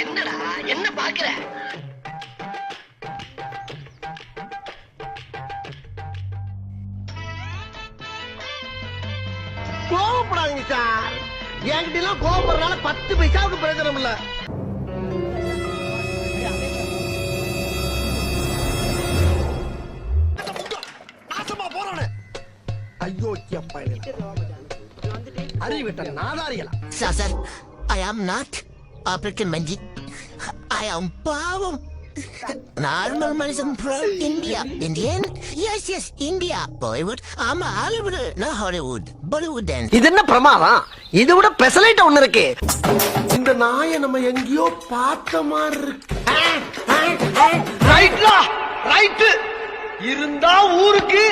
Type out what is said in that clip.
என்னடா என்ன பாக்குற? கோவப்படாதீங்க சார். என்கிட்ட எல்லாம் கோவப்படுறதுனால 10 பைசாவுக்கு பிரயோஜனம் இல்ல. ஐயோ அறிவிட்ட நாதாரிகளா? Sir, I am not African magic. I am பாவம். Normal மனுஷன் from India. Indian? Yes, India. Bollywood. ஆமா Hollywood. No Hollywood. Bollywood dance. இது என்ன பிரமாதம்? இது விட பெசலைட் ஒண்ணு இருக்கு. இந்த நாயை நம்ம எங்கேயோ பார்த்த மாதிரி இருக்கு. ரைட்லா ரைட் இருந்தா ஊருக்கு